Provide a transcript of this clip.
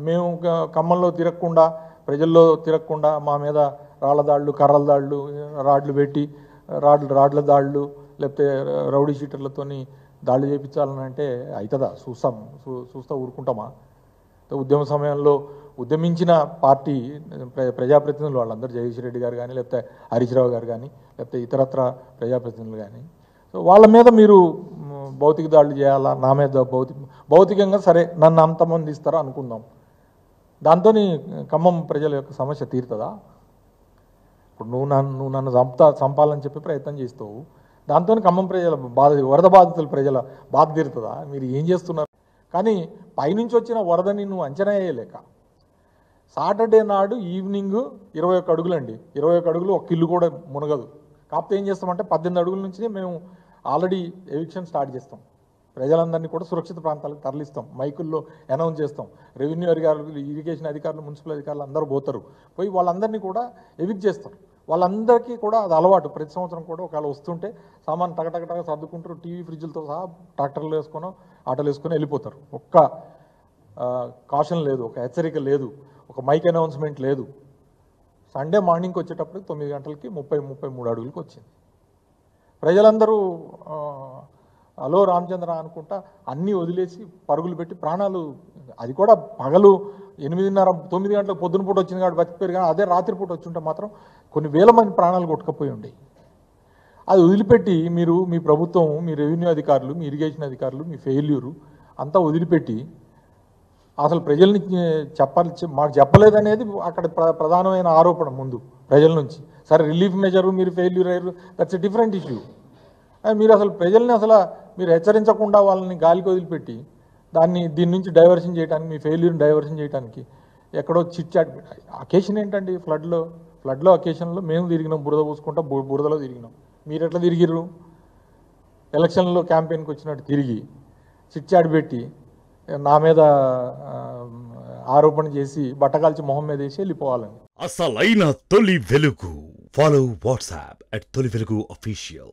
మేము ఖమ్మంలో తిరగకుండా ప్రజల్లో తిరగకుండా మా మీద రాళ్ల దాడులు కర్రల దాడులు రాడ్లు పెట్టి రాడ్ల దాడులు లేకపోతే రౌడీ షీటర్లతోని దాడులు చేయించాలని అంటే అవుతుందా? చూస్తా ఊరుకుంటామా? ఉద్యమ సమయంలో ఉద్యమించిన పార్టీ ప్రజాప్రతినిధులు వాళ్ళందరూ జగదీష్ రెడ్డి గారు కానీ లేకపోతే హరీష్ రావు గారు కానీ లేకపోతే ఇతరత్ర ప్రజాప్రతినిధులు కానీ సో వాళ్ళ మీద మీరు భౌతిక దాడులు చేయాలా? నా మీద భౌతికంగా సరే నన్ను అంతమంది ఇస్తారా అనుకుందాం. దాంతో ఖమ్మం ప్రజల యొక్క సమస్య తీరుతుందా? ఇప్పుడు నువ్వు నన్ను చంపాలని చెప్పి ప్రయత్నం చేస్తావు, దాంతో ఖమ్మం ప్రజల వరద బాధితుల ప్రజల బాధ తీరుతుందా? మీరు ఏం చేస్తున్నారు? కానీ పైనుంచి వచ్చిన వరదని నువ్వు అంచనా వేయలేక సాటర్డే నాడు ఈవినింగ్ 21 అడుగులండి, 21 అడుగులు ఒక ఇల్లు కూడా మునగదు. కాకపోతే ఏం చేస్తామంటే 18 అడుగుల నుంచి మేము ఆల్రెడీ ఎవిక్షన్ స్టార్ట్ చేస్తాం. ప్రజలందరినీ కూడా సురక్షిత ప్రాంతాలకు తరలిస్తాం, మైకుల్లో అనౌన్స్ చేస్తాం. రెవెన్యూ అధికారులు, ఇరిగేషన్ అధికారులు, మున్సిపల్ అధికారులు అందరూ పోతారు, పోయి వాళ్ళందరినీ కూడా ఎవిక్ట్ చేస్తాం. వాళ్ళందరికీ కూడా అది అలవాటు. ప్రతి సంవత్సరం కూడా ఒకవేళ వస్తుంటే సామాన్ టగటగటగా సర్దుకుంటారు, టీవీ ఫ్రిడ్జ్లతో సహా ట్రాక్టర్లు వేసుకొని ఆటోలు వేసుకొని వెళ్ళిపోతారు. ఒక్క కాషన్ లేదు, ఒక హెచ్చరిక లేదు, ఒక మైక్ అనౌన్స్మెంట్ లేదు. సండే మార్నింగ్కి వచ్చేటప్పుడు 9 గంటలకి 33 అడుగులకు వచ్చింది. ప్రజలందరూ హలో రామచంద్ర అనుకుంటా అన్నీ వదిలేసి పరుగులు పెట్టి ప్రాణాలు, అది కూడా పగలు 8:30 9 గంటలకు పొద్దున పూట వచ్చింది కాబట్టి బతికిపోయారు. కానీ అదే రాత్రిపూట వచ్చుంటే మాత్రం కొన్ని వేల మంది ప్రాణాలు కొట్టుకపోయి ఉండే. అది వదిలిపెట్టి మీరు, మీ ప్రభుత్వం, మీ రెవెన్యూ అధికారులు, మీ ఇరిగేషన్ అధికారులు, మీ ఫెయిల్యూరు అంతా వదిలిపెట్టి అసలు ప్రజల్ని మాకు చెప్పలేదనేది అక్కడ ప్రధానమైన ఆరోపణ ముందు ప్రజల నుంచి. సరే రిలీఫ్ మెజరు మీరు ఫెయిల్యూర్ అయ్యారు, దట్స్ ఎ డిఫరెంట్ ఇష్యూ. మీరు అసలు ప్రజల్ని మీరు హెచ్చరించకుండా వాళ్ళని గాలికి వదిలిపెట్టి దీని నుంచి డైవర్షన్ చేయడానికి, మీ ఫెయిల్యూర్ని డైవర్షన్ చేయడానికి ఎక్కడో చిట్చాట్. అకేషన్ ఏంటండి? ఫ్లడ్లో అకేషన్లో మేము తిరిగినాం, బురద పూసుకుంటా బురదలో తిరిగినాం. మీరు ఎట్లా తిరిగిర్రు? ఎలక్షన్లో క్యాంపెయిన్కి వచ్చినట్టు తిరిగి చిట్చాట్ పెట్టి నా మీద ఆరోపణ చేసి బట్టకాల్చి మొహం మీద వేసి వెళ్ళిపోవాలని. అసలైన తొలి వెలుగు. ఫాలో వాట్సాప్ @తొలి వెలుగు official.